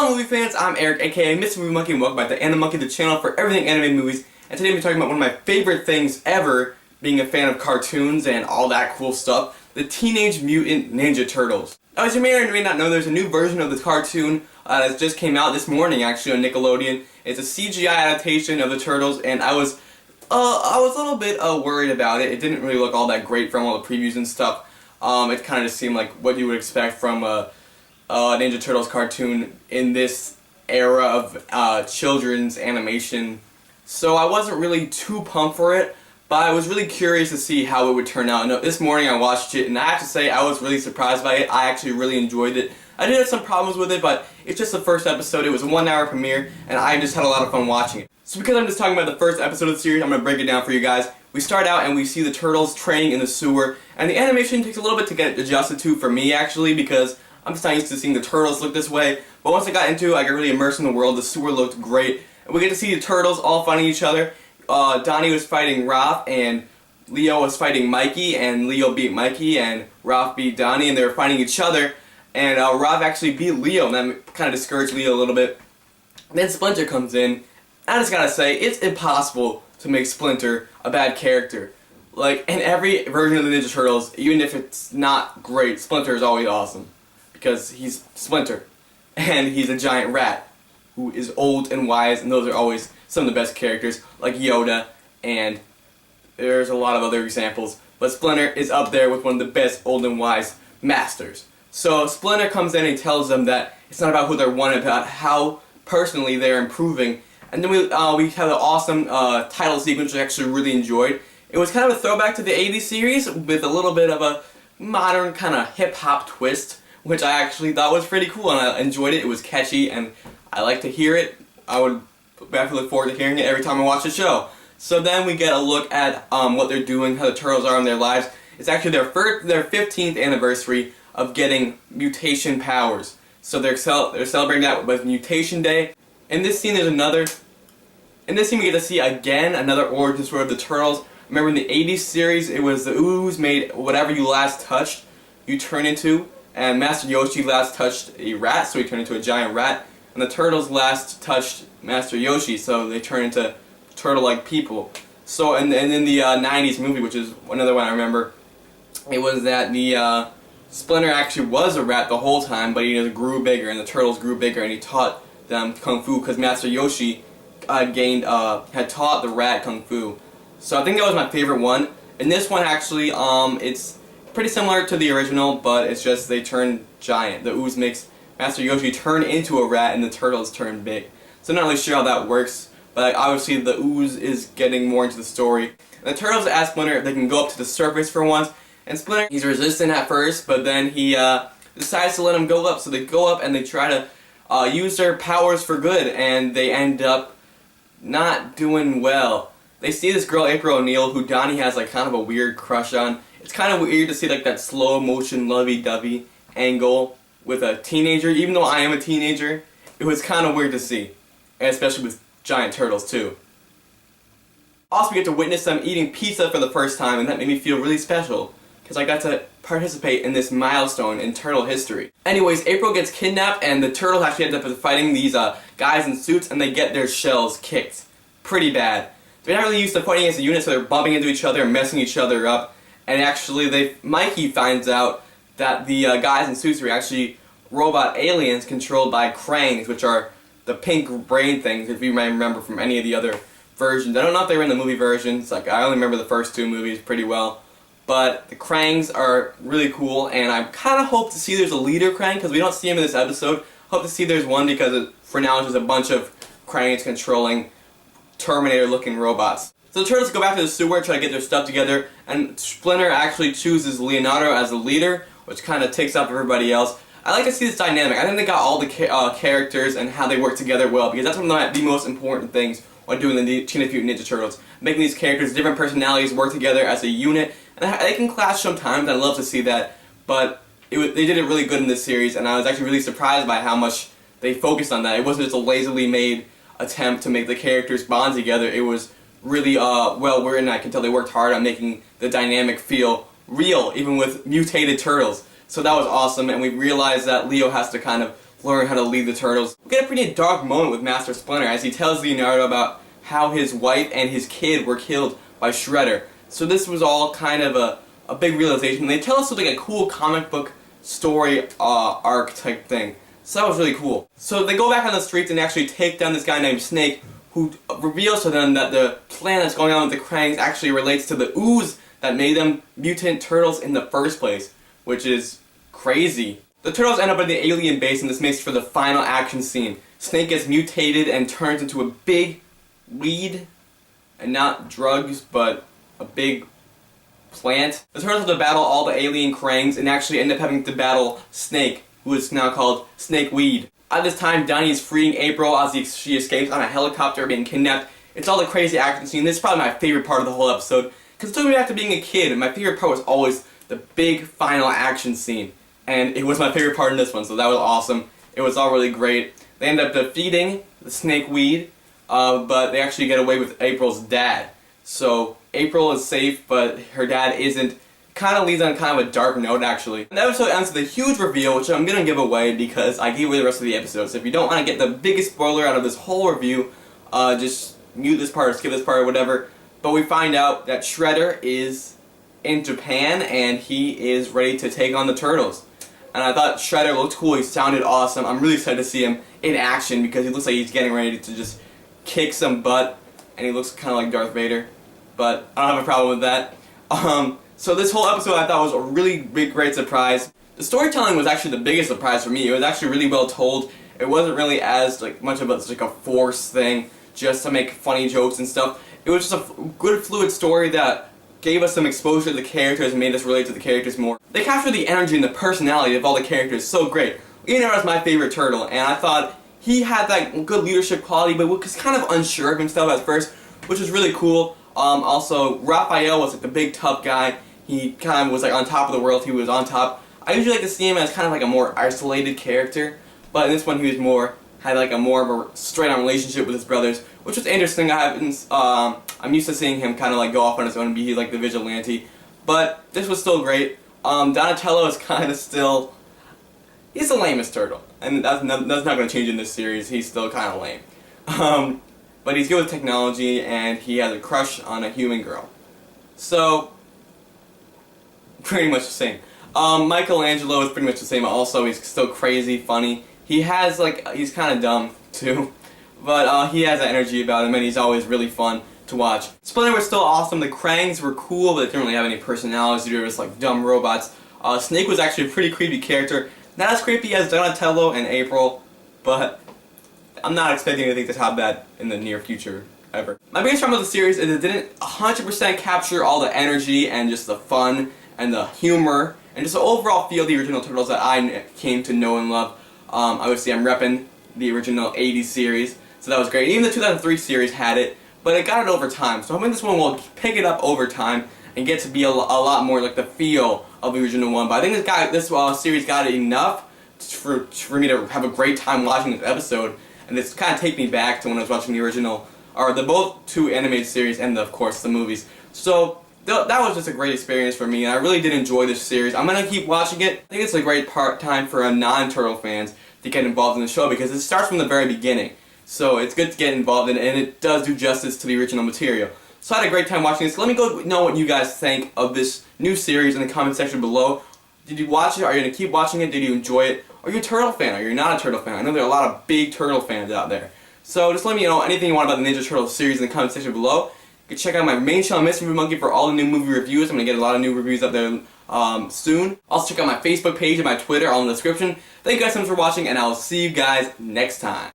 Hello movie fans, I'm Eric, aka Mr. Movie Monkey, and welcome back to Anime Monkey, the channel for everything animated movies. And today we're talking about one of my favorite things ever, being a fan of cartoons and all that cool stuff, the Teenage Mutant Ninja Turtles. Now, as you may or may not know, there's a new version of this cartoon that just came out this morning actually on Nickelodeon. It's a CGI adaptation of the Turtles, and I was a little bit worried about it. It didn't really look all that great from all the previews and stuff. It kind of just seemed like what you would expect from a Ninja Turtles cartoon in this era of children's animation. So I wasn't really too pumped for it, but I was really curious to see how it would turn out. And this morning I watched it, and I have to say I was really surprised by it. I actually really enjoyed it. I did have some problems with it, but it's just the first episode. It was a 1-hour premiere, and I just had a lot of fun watching it. So because I'm just talking about the first episode of the series, I'm going to break it down for you guys. We start out and we see the turtles training in the sewer, and the animation takes a little bit to get adjusted to for me actually, because I'm just not used to seeing the turtles look this way. But once I got into it, I got really immersed in the world. The sewer looked great. And we get to see the turtles all fighting each other. Donnie was fighting Raph, and Leo was fighting Mikey, and Leo beat Mikey, and Raph beat Donnie, and they were fighting each other. And Raph actually beat Leo, and that kind of discouraged Leo a little bit. Then Splinter comes in. I just gotta say, it's impossible to make Splinter a bad character. Like, in every version of the Ninja Turtles, even if it's not great, Splinter is always awesome. Because he's Splinter, and he's a giant rat who is old and wise, and those are always some of the best characters, like Yoda, and there's a lot of other examples, but Splinter is up there with one of the best old and wise masters. So Splinter comes in and tells them that it's not about who they're one, about how personally they're improving, and then we have an awesome title sequence which I actually really enjoyed. It was kind of a throwback to the 80s series with a little bit of a modern kind of hip-hop twist, which I actually thought was pretty cool, and I enjoyed it. It was catchy, and I like to hear it. I would definitely look forward to hearing it every time I watch the show. So then we get a look at what they're doing, how the turtles are in their lives. It's actually their 15th anniversary of getting mutation powers. So they're celebrating that with Mutation Day. In this scene, we get to see again another origin story of the turtles. Remember in the 80s series, it was the ooze made whatever you last touched, you turn into. And Master Yoshi last touched a rat, so he turned into a giant rat. And the turtles last touched Master Yoshi, so they turned into turtle-like people. So, and in the 90s movie, which is another one I remember, it was that the Splinter actually was a rat the whole time, but he just grew bigger, and the turtles grew bigger, and he taught them Kung Fu, because Master Yoshi had taught the rat Kung Fu. So I think that was my favorite one. And this one actually, it's pretty similar to the original, but it's just they turn giant. The ooze makes Master Yoshi turn into a rat and the turtles turn big. So I'm not really sure how that works, but obviously the ooze is getting more into the story. And the turtles ask Splinter if they can go up to the surface for once, and Splinter, he's resistant at first, but then he decides to let them go up. So they go up and they try to use their powers for good, and they end up not doing well. They see this girl, April O'Neil, who Donnie has like kind of a weird crush on. It's kind of weird to see like that slow motion lovey-dovey angle with a teenager. Even though I am a teenager, it was kind of weird to see, and especially with giant turtles too. Also, we get to witness them eating pizza for the first time, and that made me feel really special because I got to participate in this milestone in turtle history. Anyways, April gets kidnapped, and the turtles actually end up fighting these guys in suits, and they get their shells kicked pretty bad. They're not really used to fighting as a unit, so they're bumping into each other and messing each other up. And actually, Mikey finds out that the guys in suits are actually robot aliens controlled by Krangs, which are the pink brain things, if you might remember from any of the other versions. I don't know if they were in the movie versions. Like, I only remember the first two movies pretty well. But the Krangs are really cool, and I kind of hope to see there's a leader Krang, because we don't see him in this episode. Hope to see there's one, because for now it's just a bunch of Krangs controlling Terminator-looking robots. So the turtles go back to the sewer, try to get their stuff together, and Splinter actually chooses Leonardo as the leader, which kind of takes up everybody else. I like to see this dynamic. I think they got all the characters and how they work together well, because that's one of the most important things when doing the Teenage Mutant Ninja Turtles. Making these characters, different personalities, work together as a unit, and they can clash sometimes. I love to see that, but they did it really good in this series, and I was actually really surprised by how much they focused on that. It wasn't just a lazily made attempt to make the characters bond together. It was really well written. I can tell they worked hard on making the dynamic feel real, even with mutated turtles. So that was awesome, and we realized that Leo has to kind of learn how to lead the Turtles. We get a pretty dark moment with Master Splinter as he tells Leonardo about how his wife and his kid were killed by Shredder. So this was all kind of a big realization. They tell us something like a cool comic book story arc type thing. So that was really cool. So they go back on the streets and actually take down this guy named Snake, who reveals to them that the plan that's going on with the Krangs actually relates to the ooze that made them mutant turtles in the first place, which is crazy. The turtles end up at the alien base, and this makes for the final action scene. Snake gets mutated and turns into a big weed, and not drugs, but a big plant. The turtles have to battle all the alien Krangs and actually end up having to battle Snake, who is now called Snakeweed. At this time, Donnie is freeing April as she escapes on a helicopter being kidnapped. It's all the crazy action scene. This is probably my favorite part of the whole episode, because it took me back to being a kid, and my favorite part was always the big final action scene. And it was my favorite part in this one, so that was awesome. It was all really great. They end up defeating the Snakeweed, but they actually get away with April's dad. So April is safe, but her dad isn't. Kind of leads on kind of a dark note, actually. And the episode ends with a huge reveal, which I'm going to give away because I gave away the rest of the episode. So if you don't want to get the biggest spoiler out of this whole review, just mute this part or skip this part or whatever. But we find out that Shredder is in Japan and he is ready to take on the Turtles. And I thought Shredder looked cool, he sounded awesome. I'm really excited to see him in action because he looks like he's getting ready to just kick some butt. And he looks kind of like Darth Vader. But I don't have a problem with that. So this whole episode I thought was a really big, great surprise. The storytelling was actually the biggest surprise for me. It was actually really well told. It wasn't really as much of a forced thing just to make funny jokes and stuff. It was just a good, fluid story that gave us some exposure to the characters and made us relate to the characters more. They captured the energy and the personality of all the characters so great. Leonardo's my favorite turtle, and I thought he had that good leadership quality, but was kind of unsure of himself at first, which was really cool. Also, Raphael was the big tough guy. He kind of was on top of the world. He was on top. I usually like to see him as kind of a more isolated character, but in this one he was had a more of a straight-on relationship with his brothers, which was interesting. I'm used to seeing him kind of go off on his own and be the vigilante, but this was still great. Donatello is kind of still, he's the lamest turtle, and that's not going to change in this series. He's still kind of lame. But he's good with technology, and he has a crush on a human girl. So, pretty much the same. Michelangelo is pretty much the same also. He's still crazy, funny. He has, he's kind of dumb, too. But he has that energy about him, and he's always really fun to watch. Splinter was still awesome. The Krangs were cool, but they didn't really have any personalities. They were just dumb robots. Snake was actually a pretty creepy character. Not as creepy as Donatello and April, but I'm not expecting anything to top that in the near future, ever. My biggest problem with the series is it didn't 100% capture all the energy and just the fun and the humor and just the overall feel of the original Turtles that I came to know and love. Obviously I'm repping the original 80s series, so that was great. Even the 2003 series had it, but it got it over time. So I think this one will pick it up over time and get to be a lot more the feel of the original one. But I think this series got it enough for me to have a great time watching this episode. And this kind of take me back to when I was watching the original, or both two animated series and of course the movies. So that was just a great experience for me, and I really did enjoy this series. I'm gonna keep watching it. I think it's a great time for non-turtle fans to get involved in the show because it starts from the very beginning. So it's good to get involved in it, and it does do justice to the original material. So I had a great time watching this. Let me know what you guys think of this new series in the comment section below. Did you watch it? Are you gonna keep watching it? Did you enjoy it? Are you a turtle fan? Are you not a turtle fan? I know there are a lot of big turtle fans out there. So just let me know anything you want about the Ninja Turtles series in the comment section below. You can check out my main channel, Mystery Monkey, for all the new movie reviews. I'm going to get a lot of new reviews up there soon. Also check out my Facebook page and my Twitter, all in the description. Thank you guys so much for watching, and I will see you guys next time.